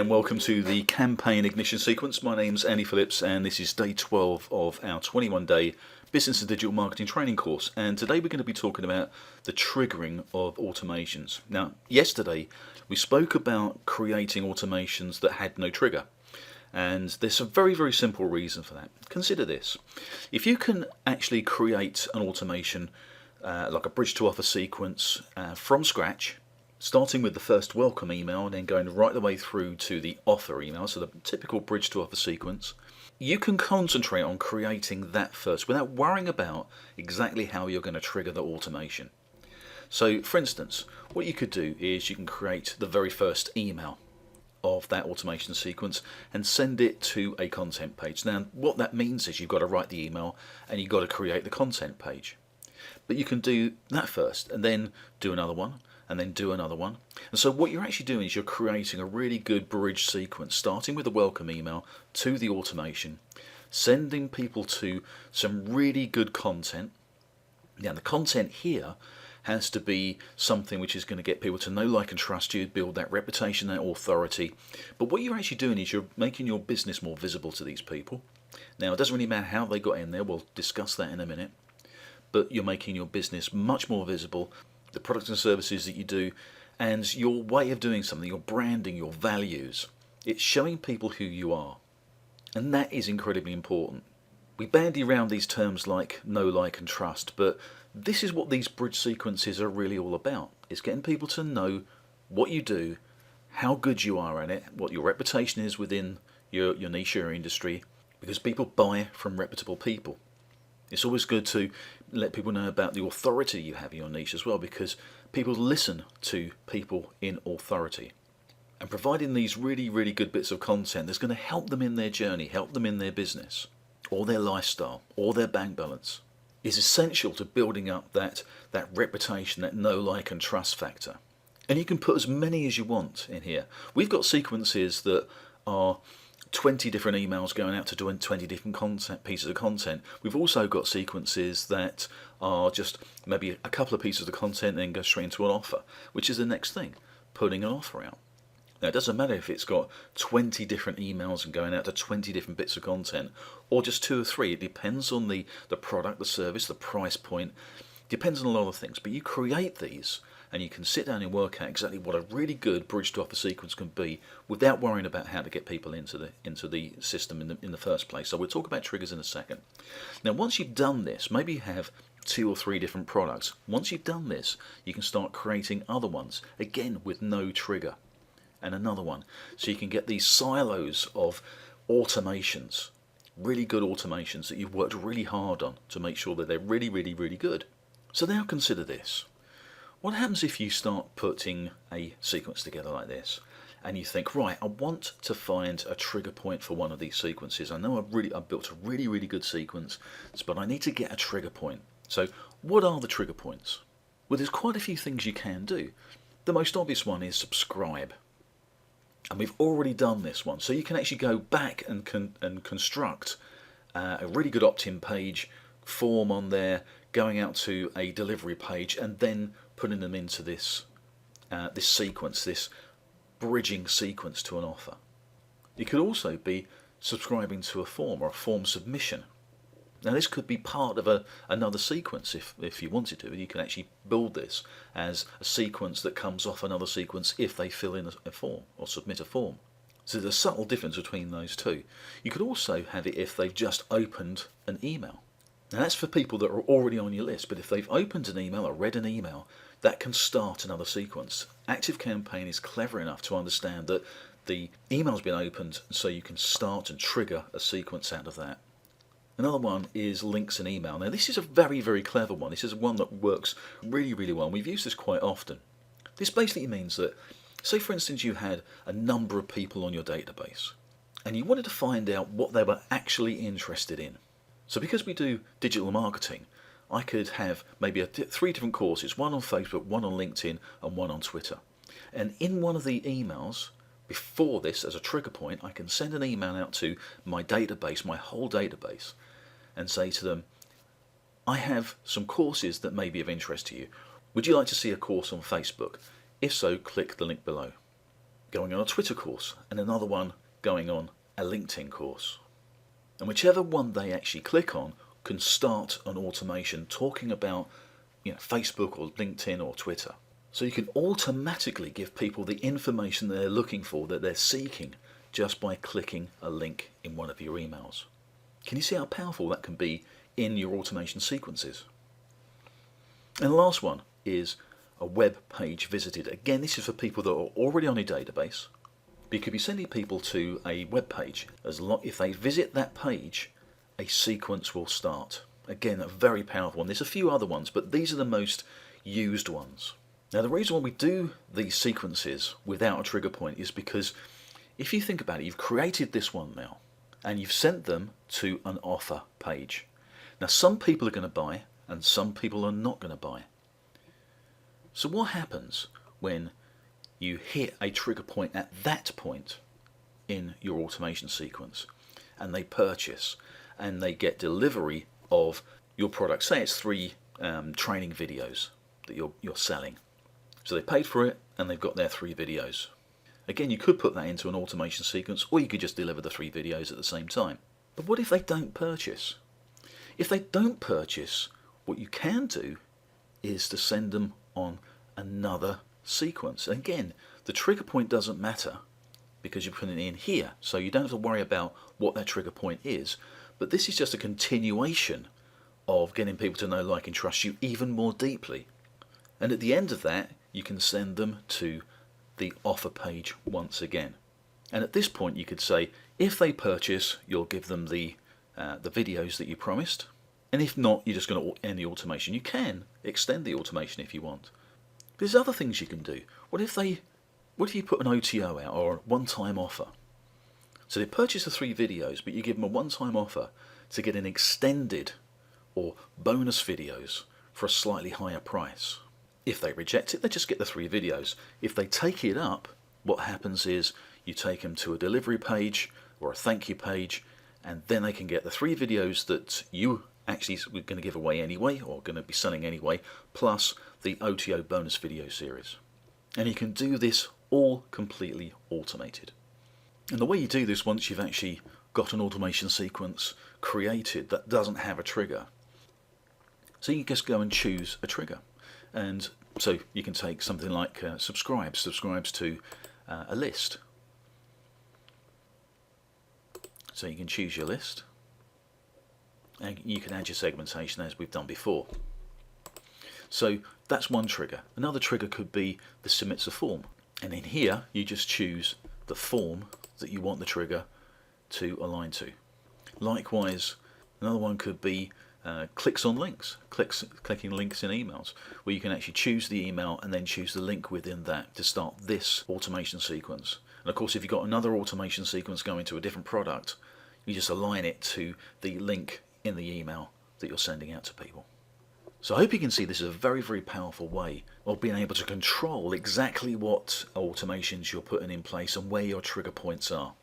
and welcome to the Campaign Ignition sequence. My name's Andy Phillips and this is day 12 of our 21-day Business and Digital Marketing Training course. And today we're going to be talking about the triggering of automations. Now, yesterday we spoke about creating automations that had no trigger. And there's a very, very simple reason for that. Consider this. If you can actually create an automation like a bridge to offer sequence from scratch, starting with the first welcome email and then going right the way through to the offer email, so the typical bridge to offer sequence, you can concentrate on creating that first without worrying about exactly how you're going to trigger the automation. So for instance, what you could do is you can create the very first email of that automation sequence and send it to a content page. Now what that means is you've got to write the email and you've got to create the content page. But you can do that first and then do another one and then do another one. And so what you're actually doing is you're creating a really good bridge sequence, starting with the welcome email to the automation, sending people to some really good content. Now the content here has to be something which is going to get people to know, like and trust you, build that reputation, that authority. But what you're actually doing is you're making your business more visible to these people. Now it doesn't really matter how they got in there, we'll discuss that in a minute, but you're making your business much more visible, the products and services that you do, and your way of doing something, your branding, your values. It's showing people who you are. And that is incredibly important. We bandy around these terms like know, like and trust, but this is what these bridge sequences are really all about. It's getting people to know what you do, how good you are at it, what your reputation is within your niche or industry, because people buy from reputable people. It's always good to let people know about the authority you have in your niche as well, because people listen to people in authority. And providing these really, really good bits of content that's going to help them in their journey, help them in their business, or their lifestyle, or their bank balance, is essential to building up that reputation, that know, like and trust factor. And you can put as many as you want in here. We've got sequences that are 20 different emails going out to doing 20 different pieces of content. We've also got sequences that are just maybe a couple of pieces of content and then go straight into an offer, which is the next thing, putting an offer out. Now it doesn't matter if it's got 20 different emails and going out to 20 different bits of content, or just 2 or 3. It depends on the product, the service, the price point. It depends on a lot of things. But you create these and you can sit down and work out exactly what a really good bridge to offer sequence can be without worrying about how to get people into the system in the first place. So we'll talk about triggers in a second. Now once you've done this, maybe you have 2 or 3 different products. Once you've done this, you can start creating other ones, again with no trigger, and another one. So you can get these silos of automations, really good automations that you've worked really hard on to make sure that they're really, really, really good. So now consider this. What happens if you start putting a sequence together like this and you think, right, I want to find a trigger point for one of these sequences. I know I've built a really, really good sequence, but I need to get a trigger point. So what are the trigger points? Well, there's quite a few things you can do. The most obvious one is subscribe. And we've already done this one. So you can actually go back and construct a really good opt-in page, form on there, going out to a delivery page, and then putting them into this sequence, this bridging sequence to an offer. It could also be subscribing to a form or a form submission. Now this could be part of another sequence if you wanted to. You can actually build this as a sequence that comes off another sequence if they fill in a form or submit a form. So there's a subtle difference between those two. You could also have it if they've just opened an email. Now that's for people that are already on your list, but if they've opened an email or read an email, that can start another sequence. ActiveCampaign is clever enough to understand that the email's been opened, so you can start and trigger a sequence out of that. Another one is links and email. Now this is a very, very clever one. This is one that works really, really well. We've used this quite often. This basically means that, say for instance you had a number of people on your database and you wanted to find out what they were actually interested in. So because we do digital marketing, I could have maybe 3 different courses, one on Facebook, one on LinkedIn, and one on Twitter. And in one of the emails, before this, as a trigger point, I can send an email out to my database, my whole database, and say to them, I have some courses that may be of interest to you. Would you like to see a course on Facebook? If so, click the link below. going on a Twitter course, and another one going on a LinkedIn course. And whichever one they actually click on can start an automation talking about Facebook or LinkedIn or Twitter. So you can automatically give people the information they're looking for, that they're seeking, just by clicking a link in one of your emails. Can you see how powerful that can be in your automation sequences? And the last one is a web page visited. Again, this is for people that are already on your database. But you could be sending people to a web page. If they visit that page, a sequence will start. Again, a very powerful one. There's a few other ones, but these are the most used ones. Now, the reason why we do these sequences without a trigger point is because if you think about it, you've created this one now, and you've sent them to an offer page. Now, some people are going to buy, and some people are not going to buy. So what happens when you hit a trigger point at that point in your automation sequence, and they purchase, and they get delivery of your product? Say it's 3 training videos that you're selling. So they paid for it, and they've got their 3 videos. Again, you could put that into an automation sequence, or you could just deliver the 3 videos at the same time. But what if they don't purchase? If they don't purchase, what you can do is to send them on another sequence. Again, the trigger point doesn't matter because you're putting it in here, so you don't have to worry about what that trigger point is. But this is just a continuation of getting people to know, like, and trust you even more deeply. And at the end of that, you can send them to the offer page once again. And at this point, you could say, if they purchase, you'll give them the videos that you promised. And if not, you're just going to end the automation. You can extend the automation if you want. There's other things you can do. What if you put an OTO out, or a one-time offer? So they purchase the 3 videos, but you give them a one-time offer to get an extended or bonus videos for a slightly higher price. If they reject it, they just get the 3 videos. If they take it up, what happens is you take them to a delivery page or a thank you page, and then they can get the 3 videos that you actually were going to give away anyway, or going to be selling anyway, plus the OTO bonus video series. And you can do this all completely automated. And the way you do this, once you've actually got an automation sequence created that doesn't have a trigger, so you just go and choose a trigger. And so you can take something like subscribes to a list. So you can choose your list, and you can add your segmentation as we've done before. So that's one trigger. Another trigger could be the submits a form, and in here you just choose the form that you want the trigger to align to. Likewise, another one could be clicks on links, clicking links in emails, where you can actually choose the email and then choose the link within that to start this automation sequence. And of course, if you've got another automation sequence going to a different product, you just align it to the link in the email that you're sending out to people. So I hope you can see this is a very, very powerful way of being able to control exactly what automations you're putting in place and where your trigger points are.